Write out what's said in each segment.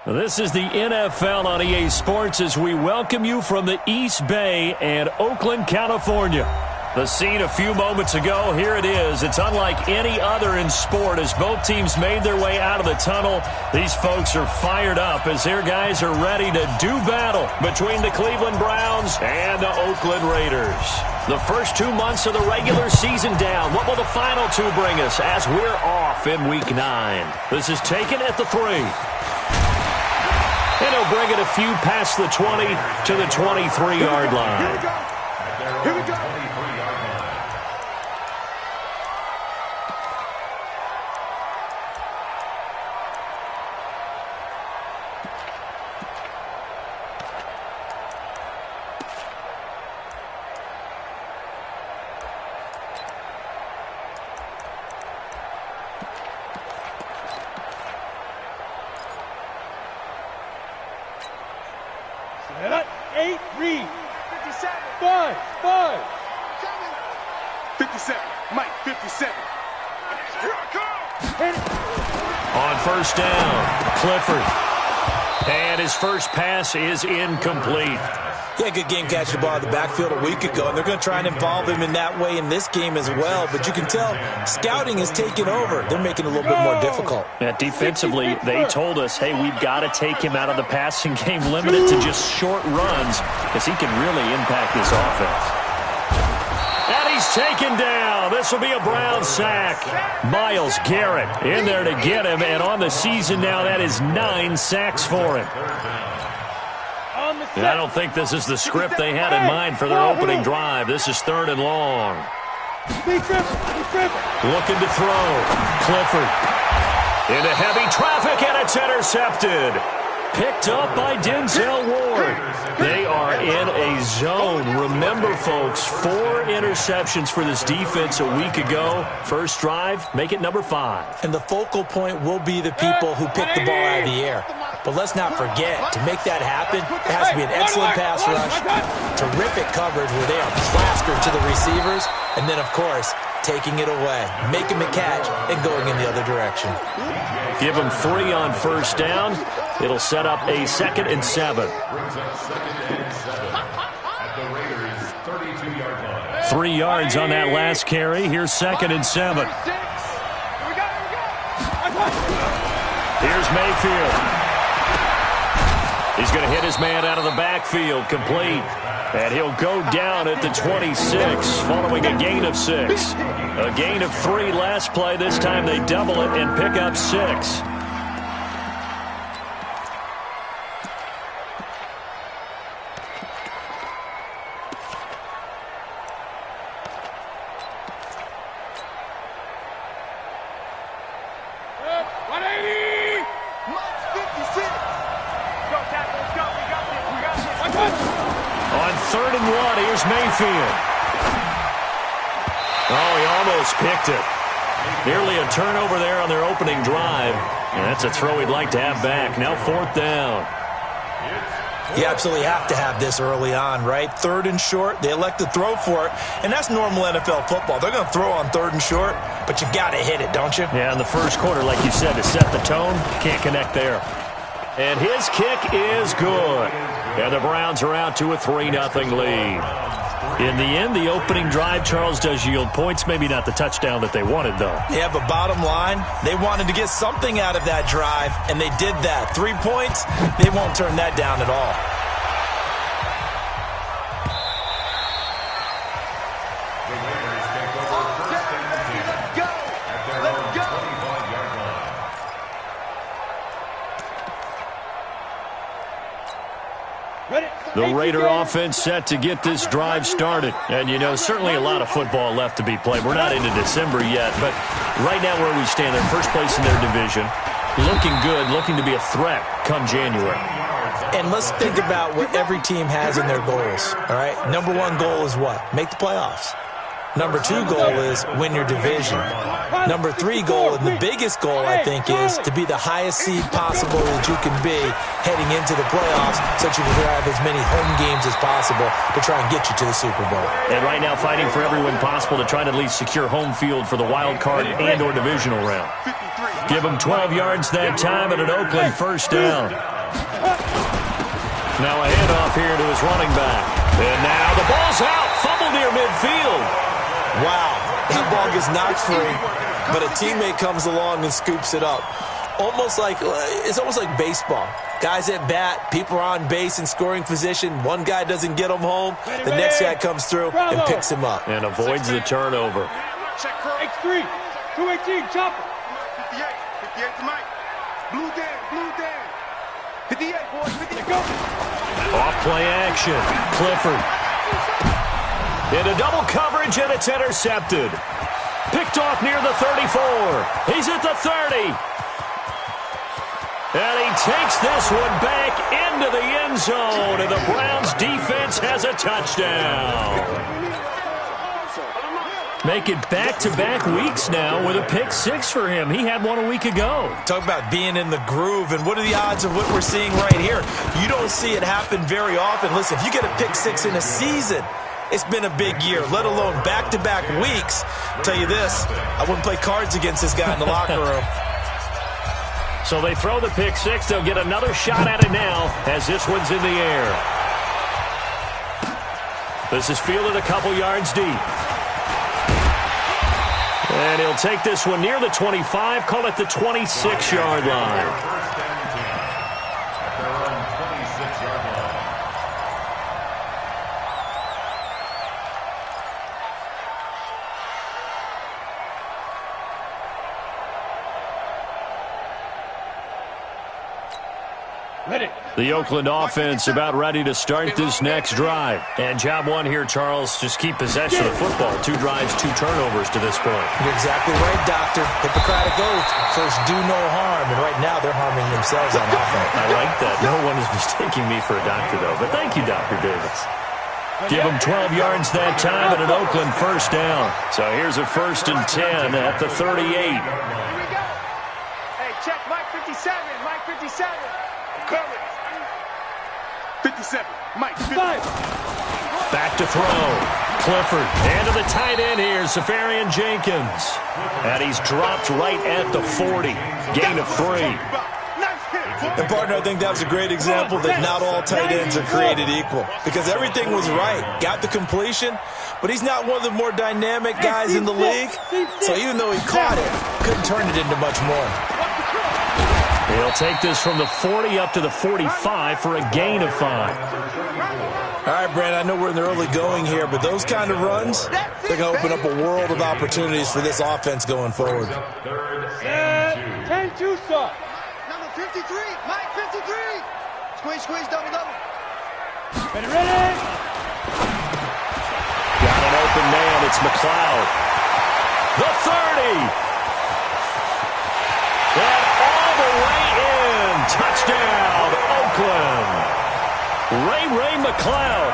This is the NFL on EA Sports as we welcome you from the East Bay and Oakland, California. The scene a few moments ago, here it is. It's unlike any other in sport as both teams made their way out of the tunnel. These folks are fired up as their guys are ready to do battle between the Cleveland Browns and the Oakland Raiders. The first 2 months of the regular season down. What will the final two bring us as we're off in Week 9? This is taken at the 3. And he'll bring it a few past the 20 to the 23-yard line. Here we go. Set up, 8, read. 57. 5. 57. Mike, 57. Here I come. On first down, Clifford. And his first pass is incomplete. Yeah, good game catching the ball in the backfield a week ago, and they're going to try and involve him in that way in this game as well. But you can tell scouting is taking over. They're making it a little bit more difficult. Yeah, defensively, they told us, hey, we've got to take him out of the passing game, limited to just short runs, because he can really impact this offense. And he's taken down. This will be a Brown sack. Myles Garrett in there to get him, and on the season now, that is 9 sacks for him. I don't think this is the script they had in mind for their opening drive. This is 3rd and long. Looking to throw. Clifford. Into heavy traffic, and it's intercepted. Picked up by Denzel Ward. They are in a zone. Remember, folks, 4 interceptions for this defense a week ago. First drive, make it number 5. And the focal point will be the people who pick the ball out of the air. But let's not forget, to make that happen, it has to be an excellent pass rush, terrific coverage where they are plastered to the receivers, and then, of course, taking it away, making the catch, and going in the other direction. Give them 3 on first down. It'll set up a 2nd and 7. 3 yards on that last carry. Here's 2nd and 7. Here's Mayfield. He's going to hit his man out of the backfield, complete. And he'll go down at the 26, following a gain of 6. A gain of 3 last play. This time they double it and pick up 6. Mayfield. Oh, he almost picked it. Nearly a turnover there on their opening drive. And that's a throw he'd like to have back. Now 4th down. You absolutely have to have this early on, right? 3rd and short, they elect to throw for it. And that's normal NFL football. They're going to throw on 3rd and short, but you've got to hit it, don't you? Yeah, in the first quarter, like you said, to set the tone, can't connect there. And his kick is good. And the Browns are out to a 3-0 lead. In the end, the opening drive, Charles, does yield points. Maybe not the touchdown that they wanted, though. Yeah, but bottom line, they wanted to get something out of that drive, and they did that. 3 points, they won't turn that down at all. The Raider offense set to get this drive started. And, you know, certainly a lot of football left to be played. We're not into December yet, but right now where we stand, they're first place in their division. Looking good, looking to be a threat come January. And let's think about what every team has in their goals, all right? Number 1 goal is what? Make the playoffs. Number 2 goal is win your division. Number 3 goal, and the biggest goal, I think, is to be the highest seed possible that you can be heading into the playoffs so that you can have as many home games as possible to try and get you to the Super Bowl. And right now fighting for every win possible to try to at least secure home field for the wild card and or divisional round. Give them 12 yards that time at an Oakland first down. Now a handoff here to his running back. And now the ball's out. Fumble near midfield. Wow, that ball gets knocked free, but a teammate comes along and scoops it up. It's almost like baseball. Guys at bat, people are on base in scoring position. One guy doesn't get him home. The next guy comes through and picks him up. And avoids the turnover. X3, 218, chopper. 58 to Mike. Blue down. 58, boys, 58. Go. Off play action. Clifford. Into double coverage, and it's intercepted. Picked off near the 34. He's at the 30. And he takes this one back into the end zone, and the Browns defense has a touchdown. Make it back-to-back weeks now with a pick six for him. He had one a week ago. Talk about being in the groove, and what are the odds of what we're seeing right here? You don't see it happen very often. Listen, if you get a pick six in a season, it's been a big year, let alone back-to-back weeks. I'll tell you this, I wouldn't play cards against this guy in the locker room. So they throw the pick six. They'll get another shot at it now as this one's in the air. This is fielded a couple yards deep. And he'll take this one near the 25, call it the 26-yard line. The Oakland offense about ready to start this next drive. And job one here, Charles, just keep possession of the football. 2 drives, 2 turnovers to this point. You're exactly right, Doctor. Hippocratic oath. First, do no harm. And right now, they're harming themselves on offense. I like that. No one is mistaking me for a doctor, though. But thank you, Dr. Davis. Give him 12 yards that time and an Oakland first down. So here's a 1st and 10 at the 38. Here we go. Hey, check Mike 57. Mike 57. Cover. 57. Mike 57. Back to throw. Clifford. And to the tight end here, Safarian Jenkins. And he's dropped right at the 40. Gain of 3. And, partner, I think that was a great example that not all tight ends are created equal. Because everything was right. Got the completion, but he's not one of the more dynamic guys in the league. So even though he caught it, couldn't turn it into much more. He'll take this from the 40 up to the 45 for a gain of 5. All right, Brandon, I know we're in the early going here, but those kind of runs, they're going to open up a world of opportunities for this offense going forward. 10-2, sir. Number 53. Mike 53. Squeeze, double. Ready. Got an open man. It's McLeod. The 30. And all the way in. Touchdown, Oakland. Ray McLeod,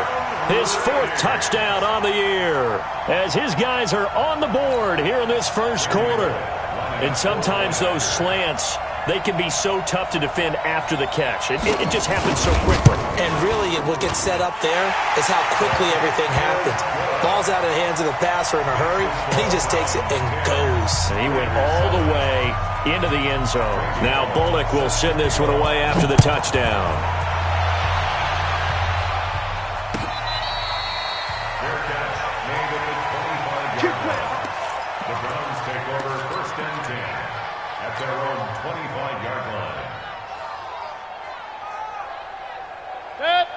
his 4th touchdown on the year, as his guys are on the board here in this first quarter. And sometimes those slants, they can be so tough to defend after the catch. It just happens so quickly. And really, what gets set up there is how quickly everything happens. Ball's out of the hands of the passer in a hurry, and he just takes it and goes. And he went all the way into the end zone. Now Bullock will send this one away after the touchdown. The Browns take over 1st and 10 at their own 25-yard line.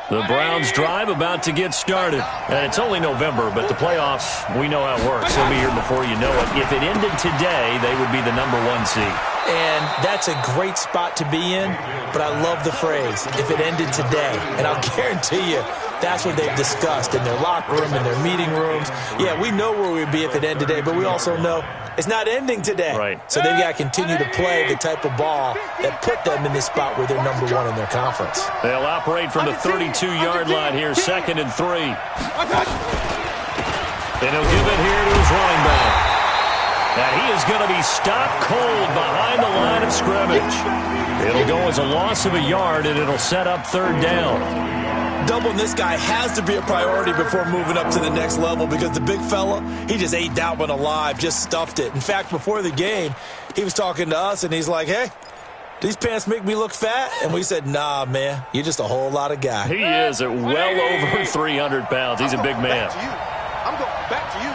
The Browns drive about to get started. And it's only November, but the playoffs, we know how it works. They'll be here before you know it. If it ended today, they would be the number 1 seed. And that's a great spot to be in, but I love the phrase, if it ended today. And I'll guarantee you, that's what they've discussed in their locker room, in their meeting rooms. Yeah, we know where we'd be if it ended today, but we also know it's not ending today. Right. So they've got to continue to play the type of ball that put them in this spot where they're number 1 in their conference. They'll operate from the 32-yard line here, 2nd and 3. Then he'll give it here to his running back. And he is going to be stopped cold behind the line of scrimmage. It'll go as a loss of a yard, and it'll set up 3rd down. Doubling this guy has to be a priority before moving up to the next level because the big fella, he just ate that one alive, just stuffed it. In fact, before the game, he was talking to us, and he's like, hey, these pants make me look fat? And we said, nah, man, you're just a whole lot of guy. He is at well over 300 pounds. He's a big man. I'm going back to you.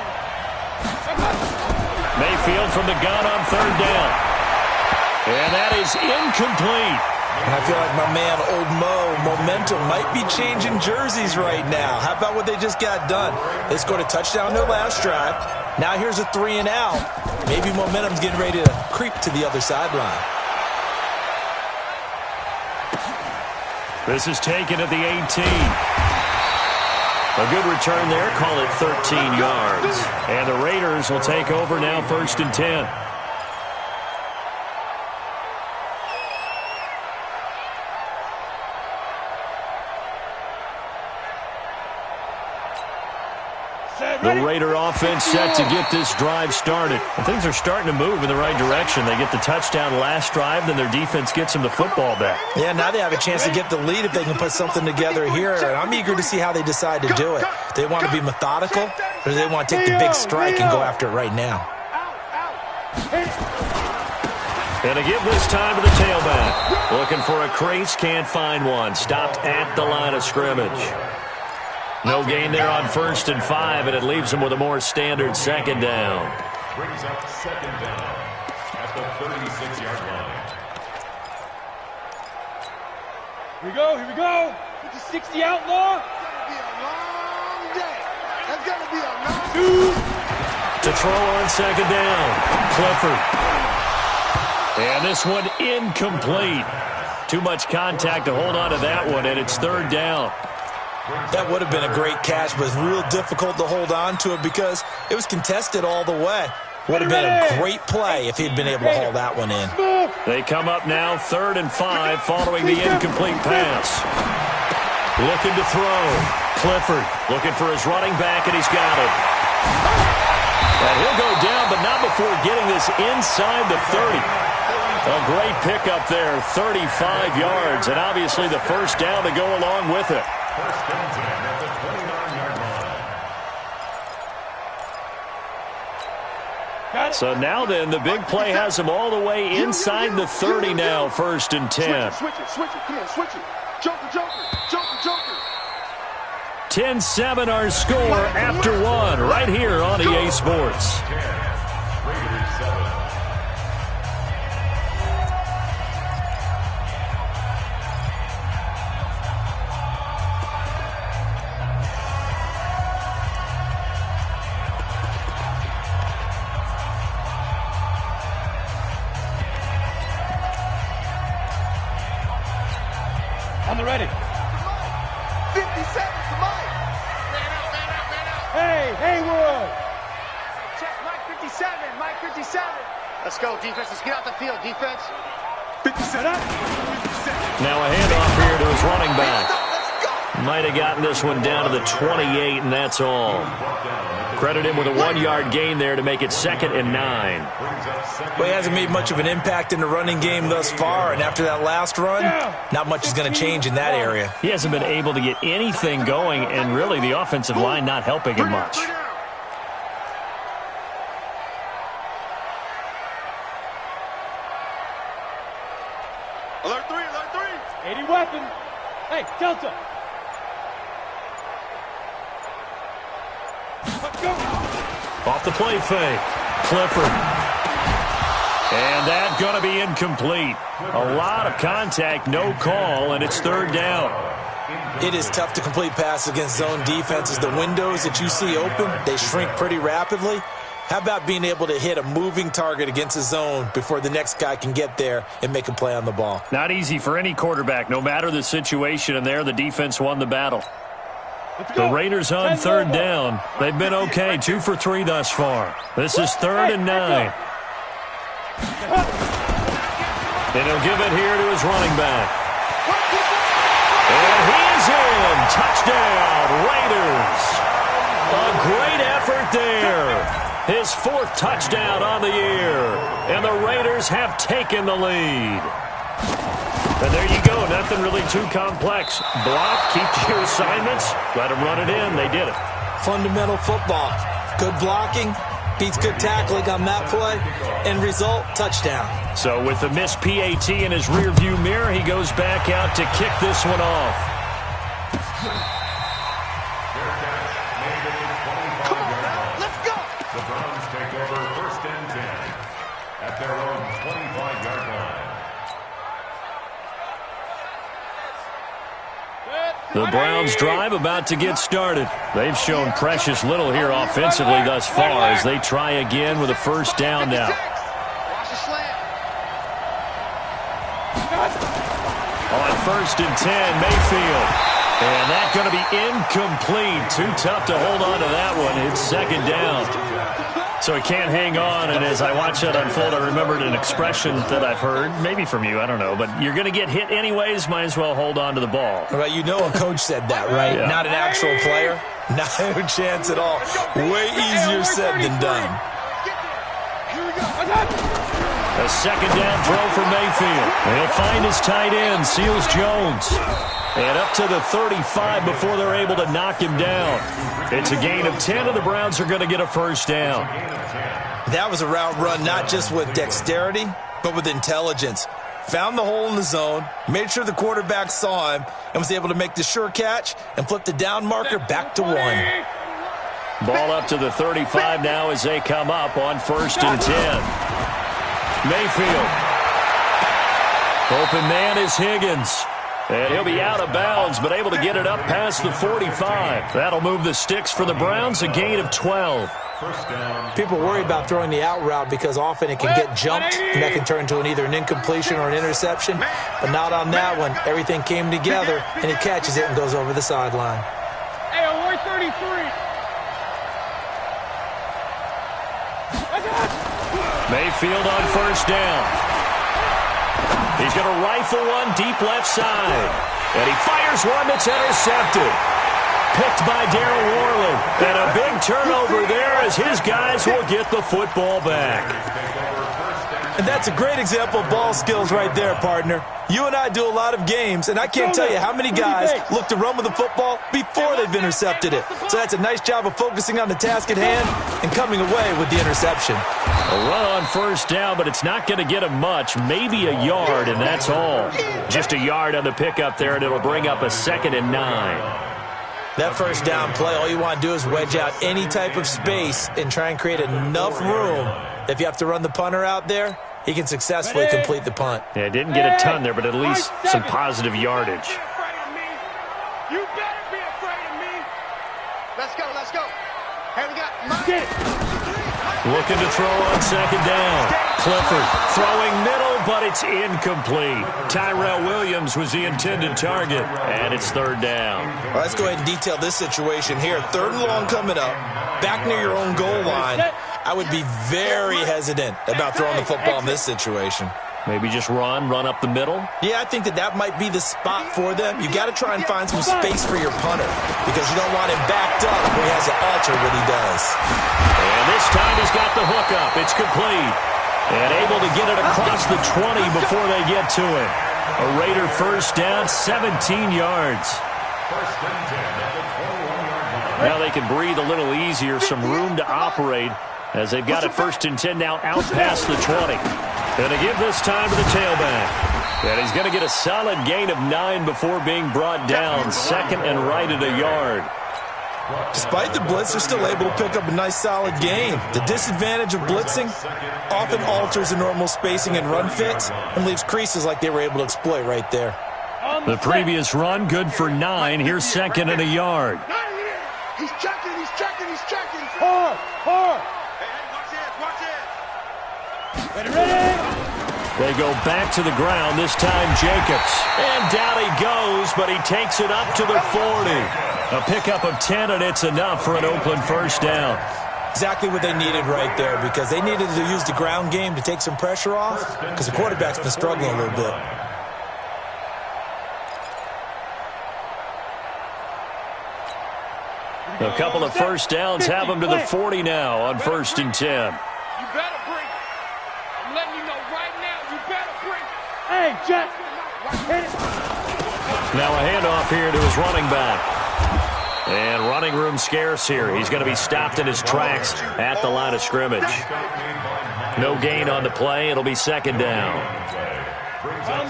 Mayfield from the gun on third down. And that is incomplete. And I feel like my man, Old Mo, momentum might be changing jerseys right now. How about what they just got done? They scored a touchdown their last drive. Now here's a 3 and out. Maybe momentum's getting ready to creep to the other sideline. This is taken at the 18. A good return there. Call it 13 yards. And the Raiders will take over now, 1st and 10. The Raider offense set to get this drive started. And things are starting to move in the right direction. They get the touchdown last drive, then their defense gets them the football back. Yeah, now they have a chance to get the lead if they can put something together here. And I'm eager to see how they decide to do it. Do they want to be methodical, or do they want to take the big strike and go after it right now? And to give this time to the tailback. Looking for a crease, can't find one. Stopped at the line of scrimmage. No gain there on 1st and 5, and it leaves them with a more standard 2nd down. Brings up 2nd down at the 36-yard line. Here we go, here we go. 50-60 outlaw. That's going to be a long day. To throw on 2nd down, Clifford. And this one incomplete. Too much contact to hold on to that one, and it's 3rd down. That would have been a great catch, but it's real difficult to hold on to it because it was contested all the way. Would have been a great play if he'd been able to haul that one in. They come up now 3rd and 5 following the incomplete pass. Looking to throw. Clifford looking for his running back, and he's got it. And he'll go down, but not before getting this inside the 30. A great pickup there, 35 yards, and obviously the 1st down to go along with it. 1st and 10 at the 29-yard line. So now then, the big play has him all the way inside the 30 now, 1st and 10. Switch it, come on, switch it. Joker. 10-7 our score after 1 right here on EA Sports. 10, Raiders 7. On the ready. 57 to Mike. Man out. Hey, Haywood. Check Mike 57. Let's go, defense. Let's get out the field, defense. 57. Now a handoff here to his running back. Might have gotten this one down to the 28, and that's all. Credit him with a 1-yard gain there to make it 2nd and 9. Well, he hasn't made much of an impact in the running game thus far, and after that last run, not much is going to change in that area. He hasn't been able to get anything going, and really the offensive line not helping him much. Alert 3. 80 weapon. Hey, Delta. Go. Off the play fake. Clifford. And that's going to be incomplete. A lot of contact, no call, and it's 3rd down. It is tough to complete passes against zone defenses. The windows that you see open, they shrink pretty rapidly. How about being able to hit a moving target against a zone before the next guy can get there and make a play on the ball? Not easy for any quarterback, no matter the situation, and there the defense won the battle. The Raiders on 3rd down. They've been okay, 2 for 3 thus far. This is 3rd and 9. And he'll give it here to his running back. And he's in. Touchdown, Raiders. A great effort there. His 4th touchdown on the year. And the Raiders have taken the lead. And there you go. Nothing really too complex. Block, keep to your assignments, let them run it in. They did it. Fundamental football. Good blocking, Beats good tackling on that play. End result, touchdown. So with the missed PAT in his rearview mirror, he goes back out to kick this one off. Come on now, let's go. The Browns take over 1st and 10 at their own 25-yard line. The Browns drive about to get started. They've shown precious little here offensively thus far as they try again with a first down now. Watch the slant. On 1st and 10, Mayfield. And that's going to be incomplete. Too tough to hold on to that one. It's 2nd down. So he can't hang on, and as I watch that unfold, I remembered an expression that I've heard, maybe from you, I don't know, but you're going to get hit anyways, might as well hold on to the ball. Right, you know a coach said that, right? Yeah. Not an actual player. Not a chance at all. Way easier said than done. A 2nd down throw for Mayfield. He'll find his tight end, Seals Jones. And up to the 35 before they're able to knock him down. It's a gain of 10, and the Browns are going to get a first down. That was a route run not just with dexterity, but with intelligence. Found the hole in the zone, made sure the quarterback saw him, and was able to make the sure catch and flip the down marker back to 1. Ball up to the 35 now as they come up on 1st and 10. Mayfield. Open man is Higgins. And he'll be out of bounds, but able to get it up past the 45. That'll move the sticks for the Browns, a gain of 12. People worry about throwing the out route because often it can get jumped, and that can turn into either an incompletion or an interception. But not on that one. Everything came together, and he catches it and goes over the sideline. Hey, on 133. Mayfield on 1st down. He's going to rifle one deep left side. And he fires one that's intercepted. Picked by Darryl Worley. And a big turnover there as his guys will get the football back. And that's a great example of ball skills right there, partner. You and I do a lot of games, and I can't tell you how many guys look to run with the football before they've intercepted it. So that's a nice job of focusing on the task at hand and coming away with the interception. A run on 1st down, but it's not going to get him much. Maybe a yard, and that's all. Just a yard on the pickup there, and it'll bring up a 2nd and 9. That 1st down play, all you want to do is wedge out any type of space and try and create enough room. If you have to run the punter out there, he can successfully complete the punt. Yeah, didn't get a ton there, but at least some positive yardage. You better be afraid of me. Let's go, let's go. Hey, we got Looking to throw on 2nd down. Clifford throwing middle, but it's incomplete. Tyrell Williams was the intended target, and it's 3rd down. All right, let's go ahead and detail this situation here. 3rd and long coming up, back near your own goal line. I would be very hesitant about throwing the football in this situation. Maybe just run up the middle? Yeah, I think that might be the spot for them. You got to try and find some space for your punter because you don't want him backed up where he has to alter what he does. And this time he's got the hook up. It's complete. And able to get it across the 20 before they get to it. A Raider first down, 17 yards. Now they can breathe a little easier, some room to operate as they've got it 1st and 10 now out past the 20. Going to give this time to the tailback. And he's going to get a solid gain of 9 before being brought down. 2nd and right at a yard. Despite the blitz, they're still able to pick up a nice solid gain. The disadvantage of blitzing often alters the normal spacing and run fits and leaves creases like they were able to exploit right there. The previous run good for 9. Here's 2nd and a yard. He's checking. Hard. Ready? They go back to the ground, this time Jacobs. And down he goes, but he takes it up to the 40. A pickup of 10, and it's enough for an Oakland first down. Exactly what they needed right there because they needed to use the ground game to take some pressure off because the quarterback's been struggling a little bit. A couple of first downs have them to the 40 now on 1st and 10. You better bring it. I'm letting you know right now, you better bring it. Hey, Jack. Hit it. Now a handoff here to his running back. And running room scarce here. He's going to be stopped in his tracks at the line of scrimmage. No gain on the play. It'll be second down.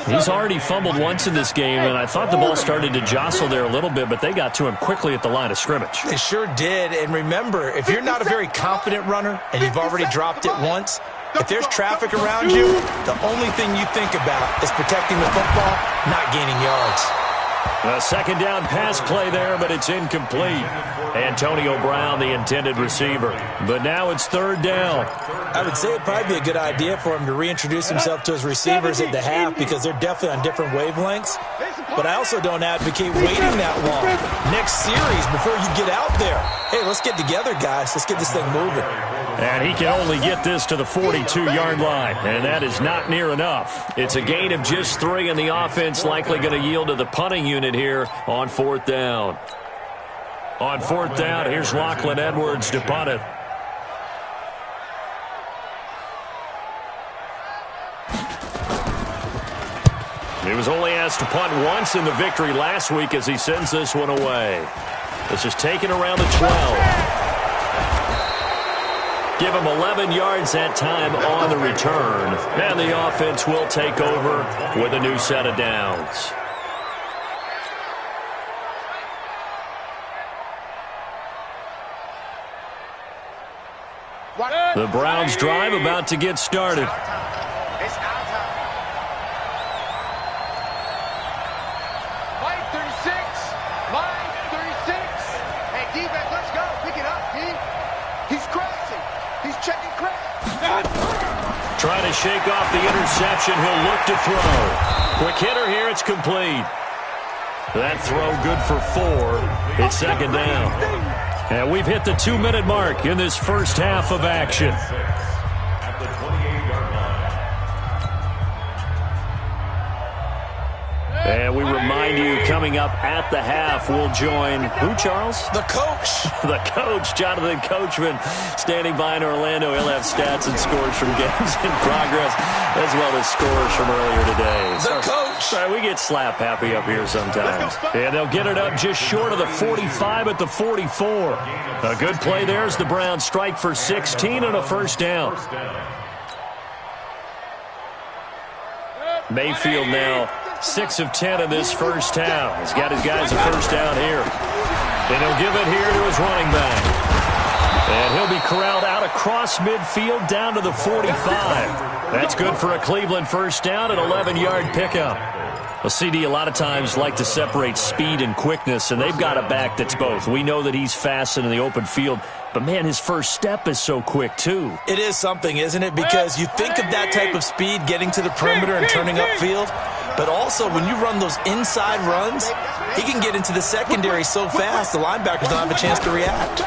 He's already fumbled once in this game, and I thought the ball started to jostle there a little bit, but they got to him quickly at the line of scrimmage. They sure did. And remember, if you're not a very confident runner and you've already dropped it once, if there's traffic around you, the only thing you think about is protecting the football, not gaining yards. A second down pass play there, but it's incomplete. Antonio Brown, the intended receiver. But now it's third down. I would say it'd probably be a good idea for him to reintroduce himself to his receivers at the half because they're definitely on different wavelengths. But I also don't advocate waiting that long. Next series, before you get out there, hey, let's get together, guys. Let's get this thing moving. And he can only get this to the 42-yard line, and that is not near enough. It's a gain of just 3, and the offense likely going to yield to the punting unit here on fourth down. On fourth down, here's Lachlan Edwards to punt it. He was only asked to punt once in the victory last week as he sends this one away. This is taken around the 12. Give him 11 yards that time on the return. And the offense will take over with a new set of downs. The Browns drive about to get started. It's our time. Mike 36. Mike 36. Hey, defense, let's go. Pick it up, D. He's crashing. He's checking crash. Trying to shake off the interception. He'll look to throw. Quick hitter here. It's complete. That throw good for 4. It's second down. And we've hit the 2-minute mark in this first half of action. At the 28-yard line. And we remind you, coming up at the half, we'll join who, Charles? The coach. The coach, Jonathan Coachman, standing by in Orlando. He'll have stats and scores from games in progress, as well as scores from earlier today. The coach. Sorry, we get slap happy up here sometimes. And they'll get it up just short of the 45 at the 44. A good play there as the Browns strike for 16 and a first down. Mayfield now 6 of 10 in this first half. He's got his guys a first down here. And he'll give it here to his running back. And he'll be corralled out across midfield down to the 45. That's good for a Cleveland first down, an 11-yard pickup. Well, CD a lot of times like to separate speed and quickness, and they've got a back that's both. We know that he's fast in the open field, but, man, his first step is so quick, too. It is something, isn't it? Because you think of that type of speed getting to the perimeter and turning upfield, but also when you run those inside runs, he can get into the secondary so fast the linebackers don't have a chance to react.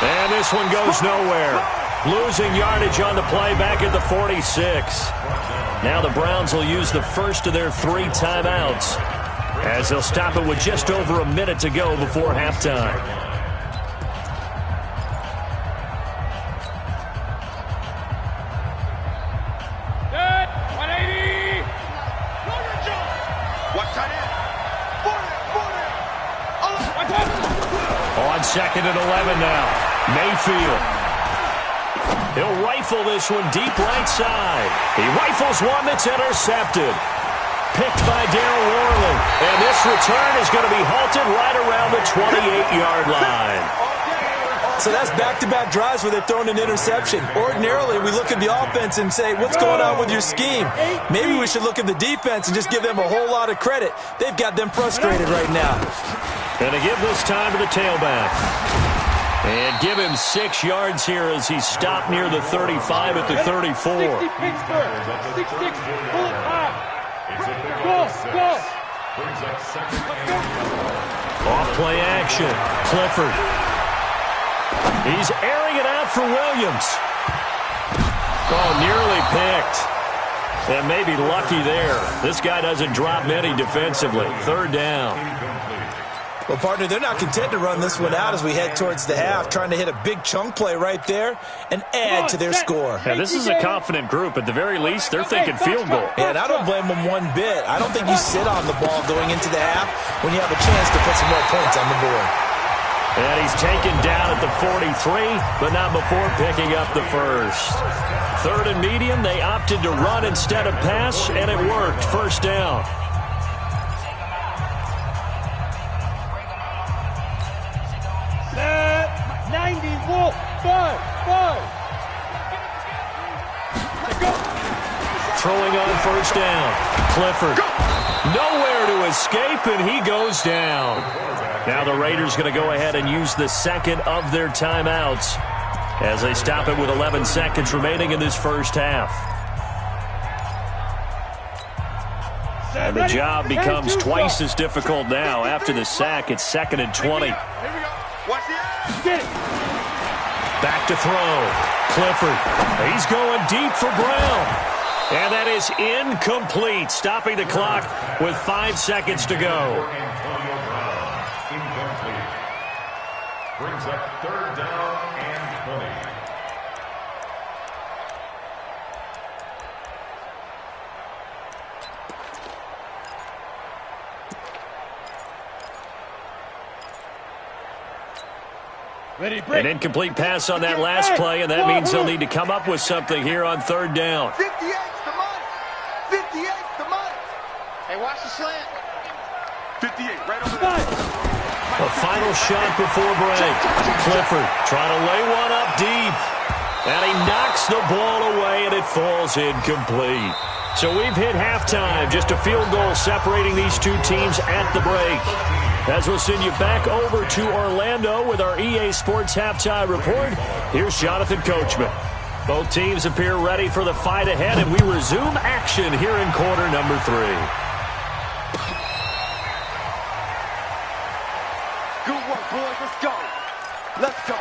And this one goes nowhere. Losing yardage on the play back at the 46. Now the Browns will use the first of their 3 timeouts as they'll stop it with just over a minute to go before halftime. On second and 11 now. Mayfield. He'll rifle this one deep right side. He rifles one that's intercepted. Picked by Darryl Worley. And this return is going to be halted right around the 28-yard line. So that's back-to-back drives where they've thrown an interception. Ordinarily, we look at the offense and say, what's going on with your scheme? Maybe we should look at the defense and just give them a whole lot of credit. They've got them frustrated right now. Going to give this time to the tailback. And give him 6 yards here as he's stopped near the 35 at the 34. 60 Pittsburgh. 6-6. Pull it high. Go. Brings up second and Off play action. Clifford. He's airing it out for Williams. Oh, nearly picked. And maybe lucky there. This guy doesn't drop many defensively. Third down. Well, partner, they're not content to run this one out as we head towards the half, trying to hit a big chunk play right there and add to their score. Yeah, this is a confident group. At the very least, they're thinking field goal. Yeah, and I don't blame them one bit. I don't think you sit on the ball going into the half when you have a chance to put some more points on the board. And he's taken down at the 43, but not before picking up the first. Third and medium, they opted to run instead of pass, and it worked. First down. Set 90, Wolf, 5. Throwing on first down. Clifford. Nowhere to escape, and he goes down. Now the Raiders going to go ahead and use the second of their timeouts as they stop it with 11 seconds remaining in this first half. And the job becomes twice as difficult now. After the sack, it's 2nd and 20. Back to throw. Clifford. He's going deep for Brown. And that is incomplete, stopping the clock with 5 seconds to go. Incomplete. Brings up 3rd down and 20. An incomplete pass on that last play, and that means they'll need to come up with something here on 3rd down. 58's the money. 58's the money. Hey, watch the slant. 58, right over there. A final shot before break. Clifford trying to lay one up deep. And he knocks the ball away, and it falls incomplete. So we've hit halftime. Just a field goal separating these two teams at the break. As we'll send you back over to Orlando with our EA Sports Halftime Report, here's Jonathan Coachman. Both teams appear ready for the fight ahead, and we resume action here in quarter number 3. Good work, boys. Let's go. Let's go.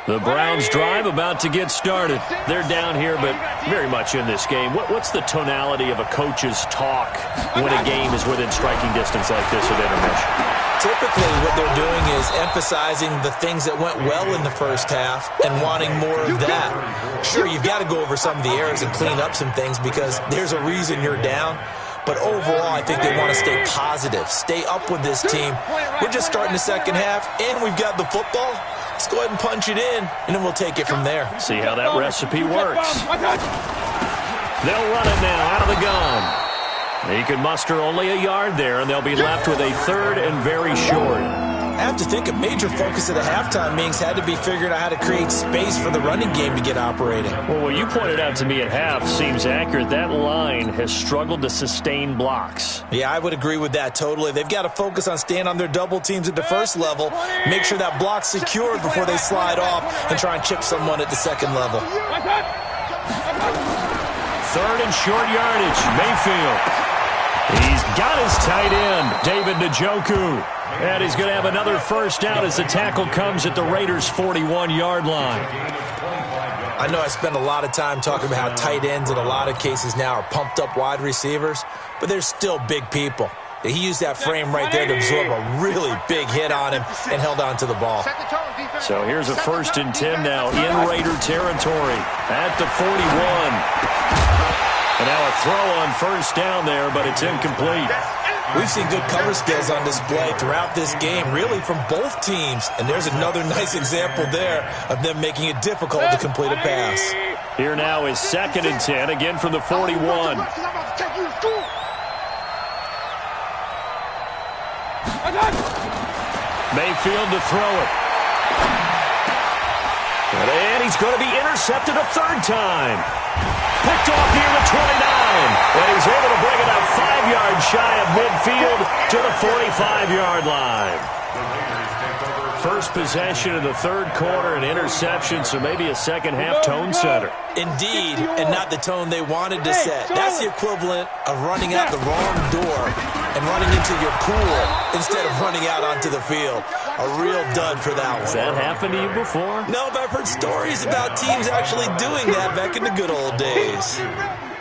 The Browns drive about to get started. They're down here, but very much in this game. What's the tonality of a coach's talk when a game is within striking distance like this at intermission? Typically, what they're doing is emphasizing the things that went well in the first half and wanting more of that. Sure, you've got to go over some of the errors and clean up some things because there's a reason you're down. But overall, I think they want to stay positive, stay up with this team. We're just starting the second half, and we've got the football. Let's go ahead and punch it in, and then we'll take it from there. See how that recipe works. They'll run it now out of the gun. He can muster only a yard there, and they'll be left with a 3rd and very short. I have to think a major focus of the halftime meetings had to be figuring out how to create space for the running game to get operating. Well, what you pointed out to me at half seems accurate. That line has struggled to sustain blocks. Yeah, I would agree with that totally. They've got to focus on staying on their double teams at the first level, make sure that block's secured before they slide off and try and chip someone at the second level. 3rd and short yardage. Mayfield. He's got his tight end, David Njoku. And he's going to have another first down as the tackle comes at the Raiders' 41-yard line. I know I spend a lot of time talking about how tight ends in a lot of cases now are pumped up wide receivers, but they're still big people. He used that frame right there to absorb a really big hit on him and held on to the ball. So here's a 1st and 10 now in Raider territory at the 41. And now a throw on first down there, but it's incomplete. We've seen good cover skills on display throughout this game, really from both teams. And there's another nice example there of them making it difficult to complete a pass. Here now is 2nd and 10, again from the 41. Mayfield to throw it. And he's going to be intercepted a 3rd time. Picked off near the 29. And he's able to bring it up 5 yards shy of midfield to the 45-yard line. first possession of the third quarter, an interception, so maybe a second-half tone setter. Indeed, and not the tone they wanted to set. That's the equivalent of running out the wrong door and running into your pool instead of running out onto the field. A real dud for that one. Has that happened to you before? No, but I've heard stories about teams actually doing that back in the good old days.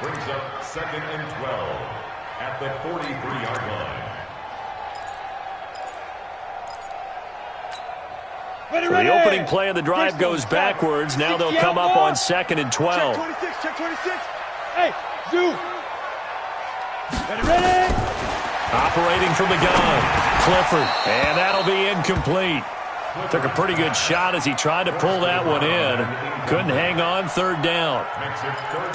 Brings up 2nd and 12 at the 43-yard line. So the opening play of the drive goes backwards. Now they'll come up on 2nd and 12. Check 26, check 26. Hey, Zoo. Ready? Operating from the gun, Clifford, and that'll be incomplete. Took a pretty good shot as he tried to pull that one in. Couldn't hang on, third down.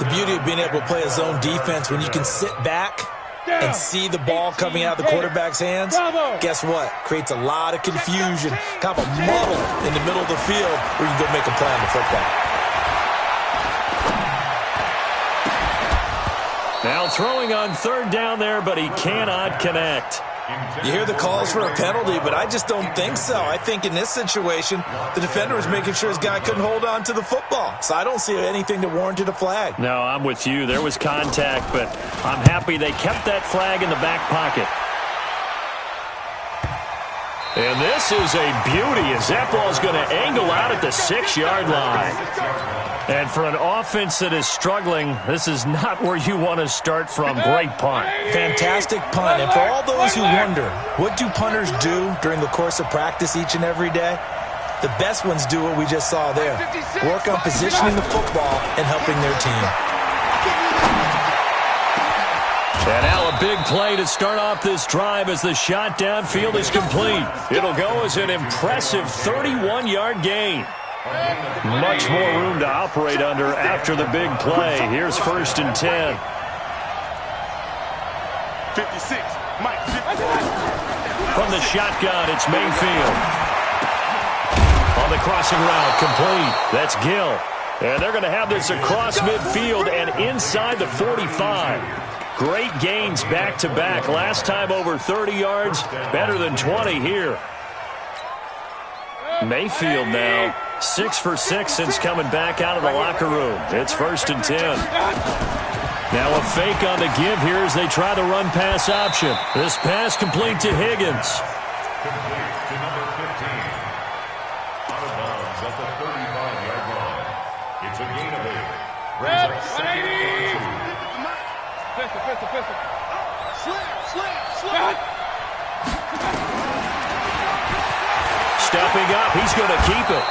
The beauty of being able to play a zone defense when you can sit back and see the ball coming out of the quarterback's hands, guess what? Creates a lot of confusion, kind of a muddle in the middle of the field where you can go make a play on the football. Now throwing on third down there, but he cannot connect. You hear the calls for a penalty, but I just don't think so. I think in this situation, the defender was making sure his guy couldn't hold on to the football. So I don't see anything that warranted a flag. No, I'm with you. There was contact, but I'm happy they kept that flag in the back pocket. And this is a beauty as that ball's going to angle out at the 6-yard line. And for an offense that is struggling, this is not where you want to start from. Great punt. Fantastic punt. And for all those who wonder, what do punters do during the course of practice each and every day? The best ones do what we just saw there. Work on positioning the football and helping their team. And now a big play to start off this drive as the shot downfield is complete. It'll go as an impressive 31-yard gain. Much more room to operate under after the big play. Here's 1st and 10. 56, Mike. From the shotgun, it's Mayfield. On the crossing route, complete. That's Gill. And they're going to have this across midfield and inside the 45. Great gains back-to-back. Last time over 30 yards, better than 20 here. Mayfield now 6 for 6 since coming back out of the locker room. It's 1st and 10. Now a fake on the give here as they try the run-pass option. This pass complete to Higgins. Complete to number 15. Out of bounds at the 35-yard line. It's a gain of 8. Brings up 2nd and 2. Pistol. Slip. Stepping up, he's going to keep it.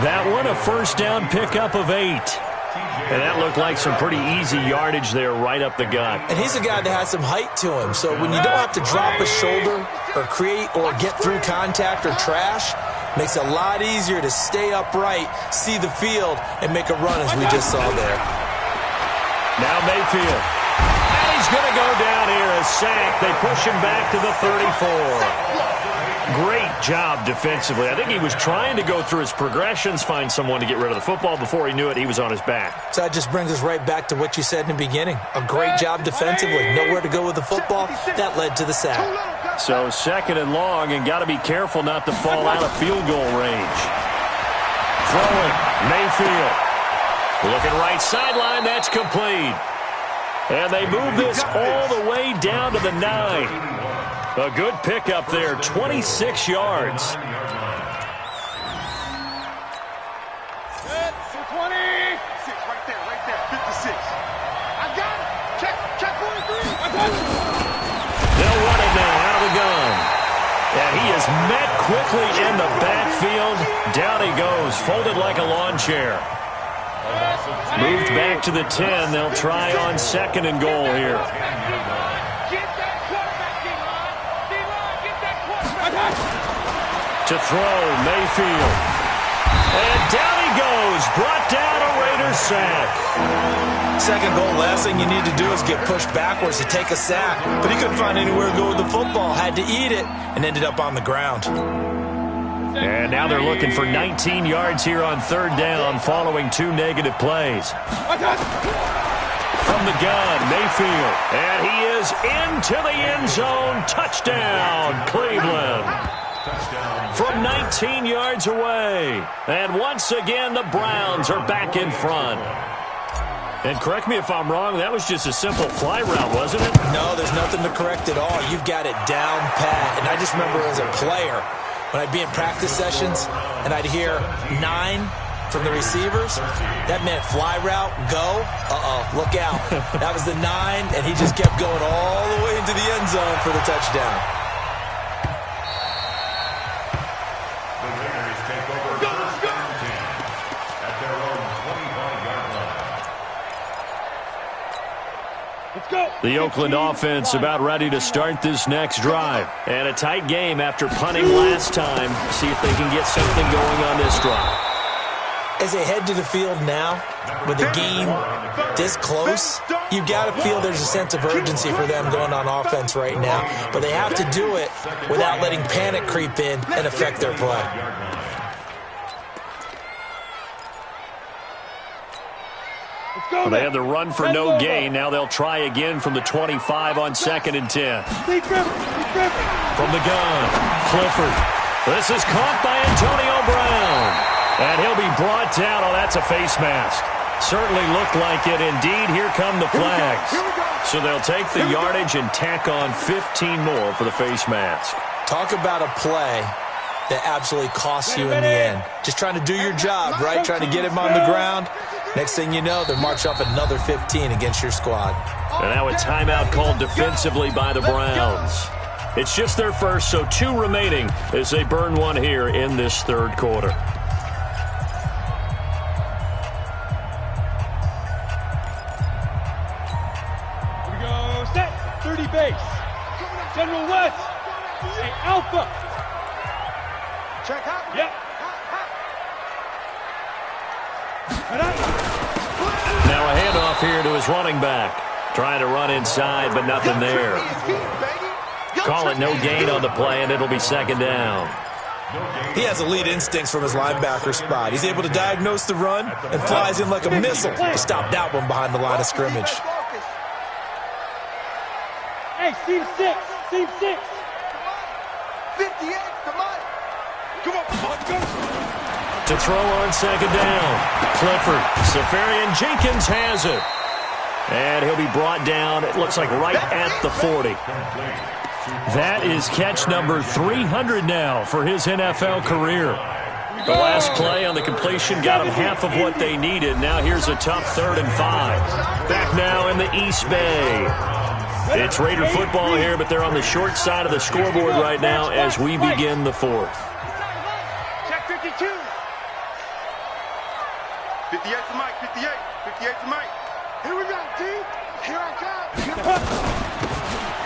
That one a first down pickup of 8. And that looked like some pretty easy yardage there right up the gut. And he's a guy that has some height to him. So when you don't have to drop a shoulder or create or get through contact or trash, makes it a lot easier to stay upright, see the field, and make a run as we just saw there. Now Mayfield. And he's going to go down here, a sack. They push him back to the 34. Great job defensively. I think he was trying to go through his progressions, find someone to get rid of the football. Before he knew it, he was on his back. So that just brings us right back to what you said in the beginning. A great job defensively. Nowhere to go with the football. That led to the sack. So 2nd and long, and got to be careful not to fall out of field goal range. Throwing, Mayfield. Looking right sideline, that's complete. And they move this all the way down to the 9. A good pickup there, 26 yards. Set, 20. Right there, 56. I got it. Check 43. They'll run it now out of the gun. And he is met quickly in the backfield. Down he goes, folded like a lawn chair. Moved back to the 10. They'll try on 2nd and goal here. To throw, Mayfield. And down he goes. Brought down a Raiders sack. 2nd goal, last thing you need to do is get pushed backwards to take a sack. But he couldn't find anywhere to go with the football. Had to eat it and ended up on the ground. And now they're looking for 19 yards here on 3rd down following 2 negative plays. From the gun, Mayfield. And he is into the end zone. Touchdown, Cleveland. from 19 yards away. And once again, the Browns are back in front. And correct me if I'm wrong, that was just a simple fly route, wasn't it? No, there's nothing to correct at all. You've got it down pat. And I just remember as a player, when I'd be in practice sessions and I'd hear 9 from the receivers, that meant fly route, go, look out. That was the 9, and he just kept going all the way into the end zone for the touchdown. The Raiders take over first and 10 at their own 25-yard line. Let's go. The Oakland offense about ready to start this next drive. And a tight game after punting last time. See if they can get something going on this drive. As they head to the field now, with the game this close, you've got to feel there's a sense of urgency for them going on offense right now. But they have to do it without letting panic creep in and affect their play. Well, they had the run for no gain. Now they'll try again from the 25 on 2nd and 10. From the gun, Clifford. This is caught by Antonio Brown. And he'll be brought down. Oh, that's a face mask. Certainly looked like it. Indeed, here come the flags. So they'll take the yardage and tack on 15 more for the face mask. Talk about a play that absolutely costs you in the end. Just trying to do your job, right? Trying to get him on the ground. Next thing you know, they march off another 15 against your squad. And now a timeout called defensively by the Browns. It's just their first, so 2 remaining as they burn one here in this third quarter. Base. General West. Hey, Alpha. Check out. Yep. Now a handoff here to his running back. Trying to run inside, but nothing there. Call it no gain on the play, and it'll be 2nd down. He has elite instincts from his linebacker spot. He's able to diagnose the run and flies in like a missile to stop that one behind the line of scrimmage. Hey, Team 6. Team 6. 58, come on. Come on, let's go. To throw on 2nd down. Clifford. Safarian Jenkins has it. And he'll be brought down, it looks like right at the 40. That is catch number 300 now for his NFL career. The last play on the completion got them half of what they needed. Now here's a tough 3rd and 5. Back now in the East Bay. It's Raider football here, but they're on the short side of the scoreboard right now as we begin the 4th. Check 52. 58 to Mike, 58. 58 to Mike. Here we go, team. Here I come.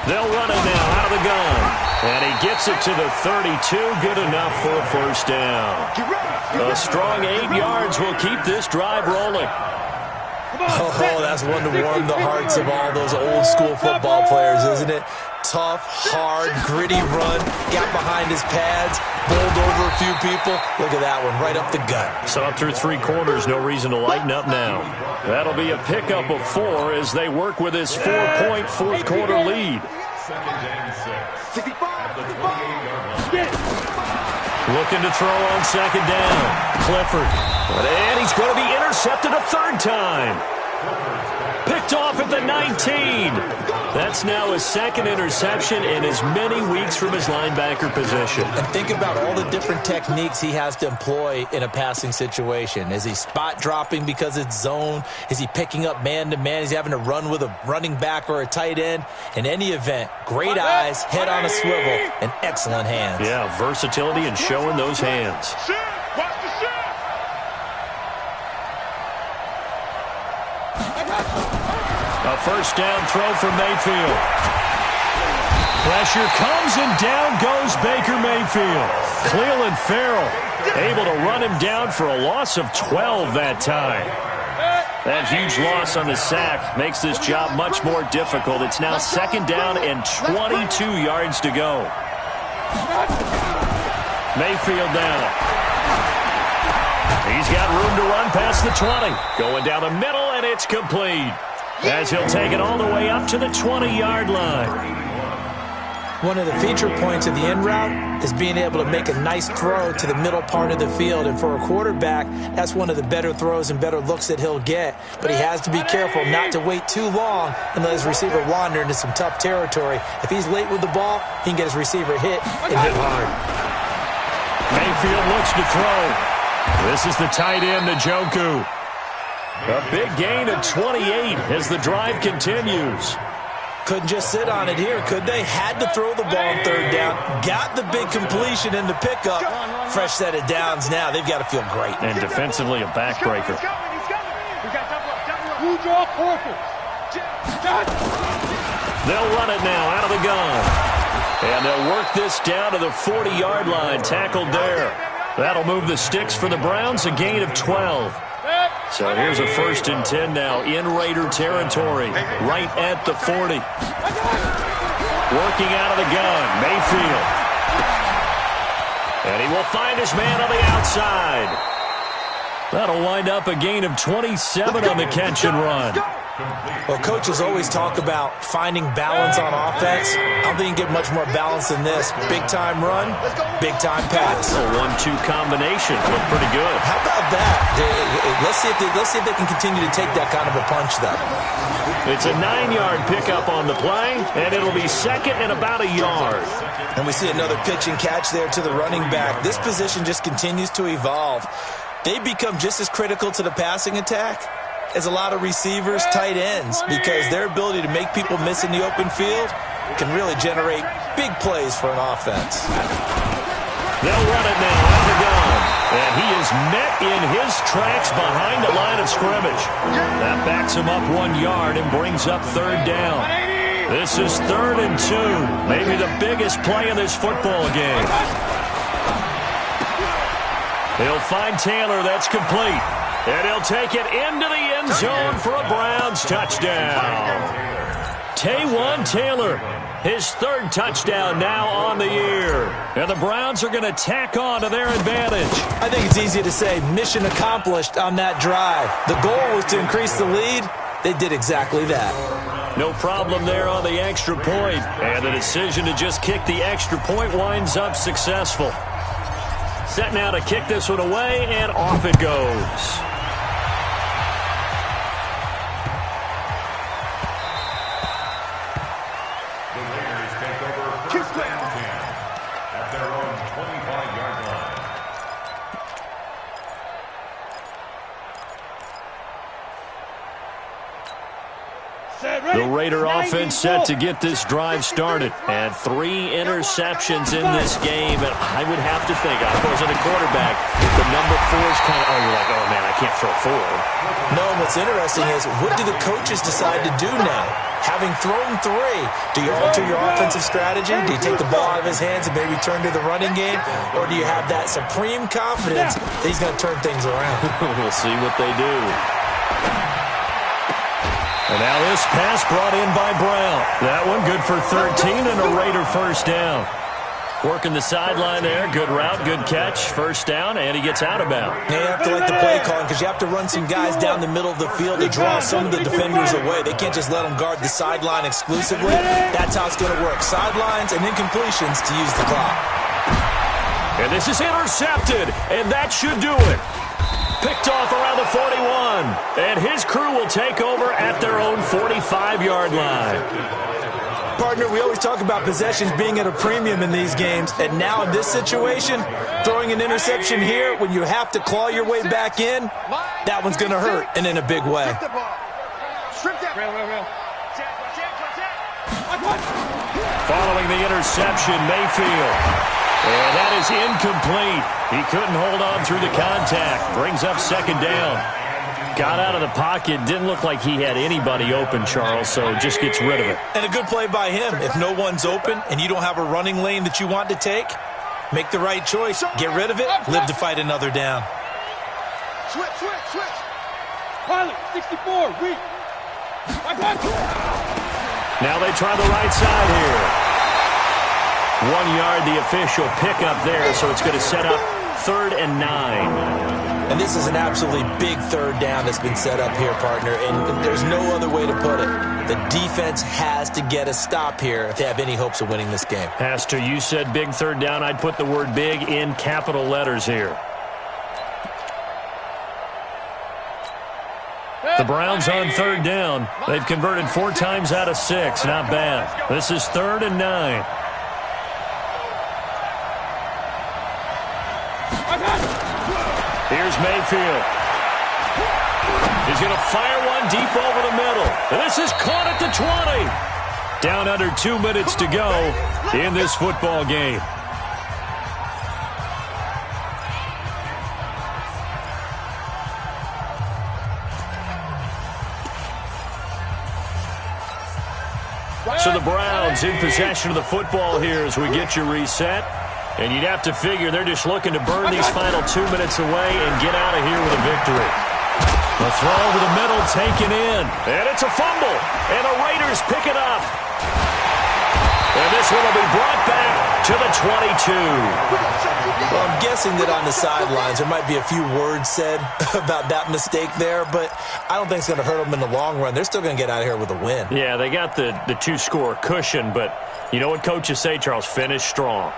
They'll run it now out of the gun. And he gets it to the 32. Good enough for a 1st down. A strong 8 yards will keep this drive rolling. Oh, that's one to warm the hearts of all those old school football players, isn't it? Tough, hard, gritty run, got behind his pads, bowled over a few people. Look at that one, right up the gut. So up through 3 quarters, no reason to lighten up now. That'll be a pickup of 4 as they work with his 4-point 4th quarter lead. 2nd and 6 at the 28-yard line. Looking to throw on 2nd down. Clifford. And he's going to be intercepted a 3rd time. Picked off at the 19. That's now his 2nd interception in as many weeks from his linebacker position. And think about all the different techniques he has to employ in a passing situation. Is he spot dropping because it's zone? Is he picking up man-to-man? Is he having to run with a running back or a tight end? In any event, great eyes, head on a swivel, and excellent hands. Yeah, versatility and showing those hands. Watch the shot. A 1st down throw for Mayfield. Pressure comes and down goes Baker Mayfield. Cleveland Farrell able to run him down for a loss of 12 that time. That huge loss on the sack makes this job much more difficult. It's now 2nd down and 22 yards to go. Mayfield now. He's got room to run past the 20. Going down the middle, and it's complete. As he'll take it all the way up to the 20-yard line. One of the feature points of the in route is being able to make a nice throw to the middle part of the field. And for a quarterback, that's one of the better throws and better looks that he'll get. But he has to be careful not to wait too long and let his receiver wander into some tough territory. If he's late with the ball, he can get his receiver hit and hit hard. Mayfield looks to throw. This is the tight end, Njoku. A big gain of 28 as the drive continues. Couldn't just sit on it here, could they? Had to throw the ball on third down. Got the big completion in the pickup. Fresh set of downs now. They've got to feel great. And defensively, a backbreaker. They'll run it now out of the gun. And they'll work this down to the 40-yard line. Tackled there. That'll move the sticks for the Browns, a gain of 12. So here's a 1st and 10 now in Raider territory, right at the 40. Working out of the gun, Mayfield. And he will find his man on the outside. That'll wind up a gain of 27 on the catch and run. Well, coaches always talk about finding balance on offense. I don't think you can get much more balance than this. Big-time run, big-time pass. A 1-2 combination. Looked pretty good. How about that? Let's see if they can continue to take that kind of a punch, though. It's a 9-yard pickup on the play, and it'll be second and about a yard. And we see another pitch and catch there to the running back. This position just continues to evolve. They become just as critical to the passing attack as a lot of receivers, tight ends, because their ability to make people miss in the open field can really generate big plays for an offense. They'll run it now out of the gun. And he is met in his tracks behind the line of scrimmage. That backs him up 1 yard and brings up third down. This is 3rd and 2. Maybe the biggest play in this football game. He'll find Taylor. That's complete. And he'll take it into the end zone for a Browns touchdown. Taywan Taylor, his 3rd touchdown now on the year. And the Browns are going to tack on to their advantage. I think it's easy to say mission accomplished on that drive. The goal was to increase the lead. They did exactly that. No problem there on the extra point. And the decision to just kick the extra point winds up successful. Set now to kick this one away, and off it goes. The Raider offense set to get this drive started. And 3 interceptions in this game. And I would have to think, if I wasn't a quarterback, the number 4 is kind of, you're like, oh, man, I can't throw 4. No, and what's interesting is, what do the coaches decide to do now? Having thrown 3, do you alter your offensive strategy? Do you take the ball out of his hands and maybe turn to the running game? Or do you have that supreme confidence that he's going to turn things around? We'll see what they do. And now this pass brought in by Brown. That one good for 13 and a Raider 1st down. Working the sideline there. Good route, good catch. 1st down, and he gets out of bounds. You have to like the play calling because you have to run some guys down the middle of the field to draw some of the defenders away. They can't just let them guard the sideline exclusively. That's how it's going to work. Sidelines and incompletions to use the clock. And this is intercepted, and that should do it. Picked off around the 41, and his crew will take over at their own 45-yard line. Partner, we always talk about possessions being at a premium in these games, and now in this situation, throwing an interception here when you have to claw your way back in, that one's going to hurt, and in a big way. Following the interception, Mayfield. And that is incomplete. He couldn't hold on through the contact. Brings up 2nd down. Got out of the pocket. Didn't look like he had anybody open, Charles, so just gets rid of it. And a good play by him. If no one's open and you don't have a running lane that you want to take, make the right choice. Get rid of it. Live to fight another down. Switch. Pilot, 64, weak. Now they try the right side here. 1 yard, the official pickup there, so it's going to set up 3rd and 9. And this is an absolutely big 3rd down that's been set up here, partner, and there's no other way to put it. The defense has to get a stop here if they have any hopes of winning this game. Pastor, you said big third down. I'd put the word big in capital letters here. The Browns on third down. They've converted 4 times out of 6. Not bad. This is 3rd and 9. Here's Mayfield. He's going to fire one deep over the middle. And this is caught at the 20. Down under 2 minutes to go in this football game. So the Browns in possession of the football here as we get you reset. And you'd have to figure they're just looking to burn these final 2 minutes away and get out of here with a victory. The throw over the middle taken in. And it's a fumble. And the Raiders pick it up. And this one will be brought back to the 22. Well, I'm guessing that on the sidelines there might be a few words said about that mistake there, but I don't think it's going to hurt them in the long run. They're still going to get out of here with a win. Yeah, they got the 2-score cushion, but you know what coaches say, Charles? Finish strong.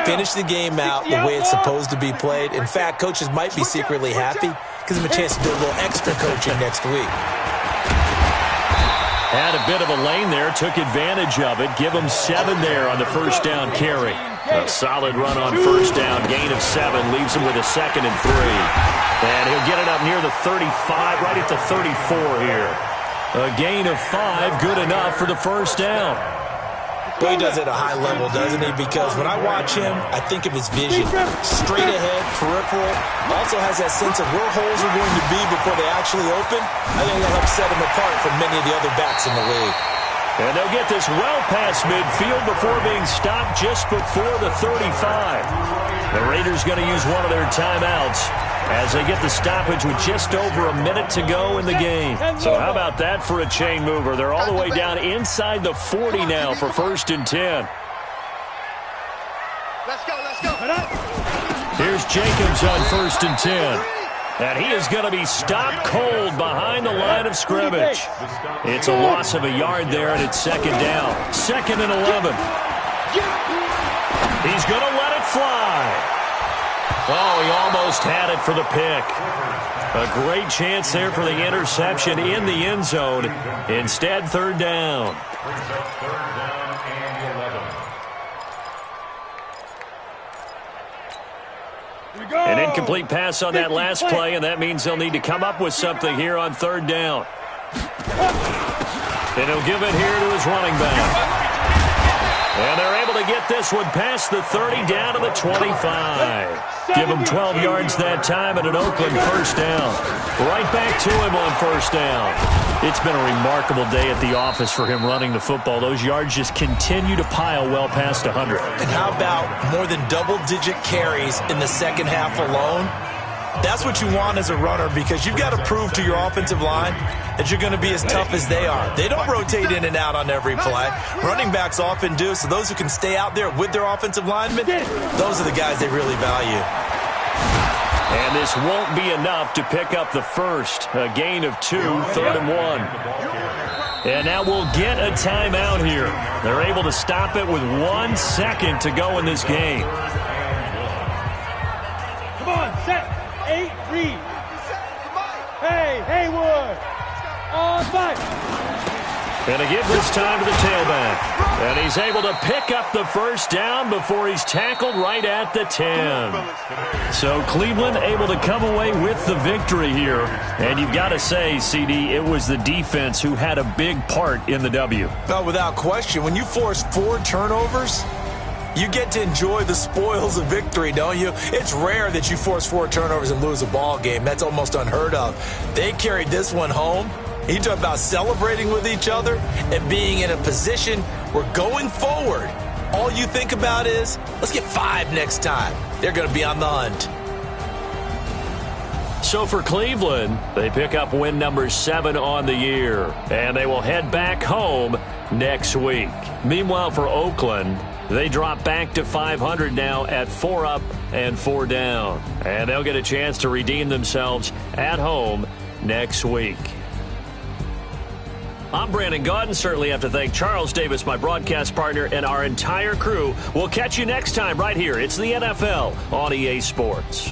Finish the game out the way it's supposed to be played. In fact, coaches might be secretly happy because of a chance to do a little extra coaching next week. Had a bit of a lane there, took advantage of it. Give him 7 there on the first down carry. A solid run on first down, gain of 7, leaves him with a 2nd and 3. And he'll get it up near the 35, right at the 34 here. A gain of 5, good enough for the first down. Well, he does it at a high level, doesn't he? Because when I watch him, I think of his vision. Straight ahead, peripheral. Also has that sense of where holes are going to be before they actually open. I think that'll set him apart from many of the other backs in the league. And they'll get this well past midfield before being stopped just before the 35. The Raiders going to use one of their timeouts as they get the stoppage with just over a minute to go in the game. So how about that for a chain mover? They're all the way down inside the 40 now for 1st and 10. Let's go, let's go. Here's Jacobs on 1st and 10. And he is going to be stopped cold behind the line of scrimmage. It's a loss of a yard there, and it's 2nd down. 2nd and 11. He's going to let it fly. Oh, he almost had it for the pick. A great chance there for the interception in the end zone. Instead, 3rd down. An incomplete pass on that last play, and that means they'll need to come up with something here on 3rd down. And he'll give it here to his running back. And they're able to get this one past the 30 down to the 25. Give him 12 yards that time and an Oakland first down. Right back to him on 1st down. It's been a remarkable day at the office for him running the football. Those yards just continue to pile well past 100. And how about more than double-digit carries in the second half alone? That's what you want as a runner because you've got to prove to your offensive line that you're going to be as tough as they are. They don't rotate in and out on every play. Running backs often do, so those who can stay out there with their offensive linemen, those are the guys they really value. And this won't be enough to pick up the first. A gain of 2, 3rd and 1. And now we'll get a timeout here. They're able to stop it with 1 second to go in this game. Come on, set. 8, read. Hey, Haywood. On 5. And to give this time to the tailback. And he's able to pick up the first down before he's tackled right at the 10. So Cleveland able to come away with the victory here. And you've got to say, CD, it was the defense who had a big part in the W. No, without question. When you force 4 turnovers, you get to enjoy the spoils of victory, don't you? It's rare that you force 4 turnovers and lose a ball game. That's almost unheard of. They carried this one home. You talk about celebrating with each other and being in a position where going forward, all you think about is, let's get 5 next time. They're going to be on the hunt. So for Cleveland, they pick up win number 7 on the year. And they will head back home next week. Meanwhile, for Oakland, they drop back to 500 now at 4 up and 4 down. And they'll get a chance to redeem themselves at home next week. I'm Brandon Gaudin. Certainly have to thank Charles Davis, my broadcast partner, and our entire crew. We'll catch you next time right here. It's the NFL on EA Sports.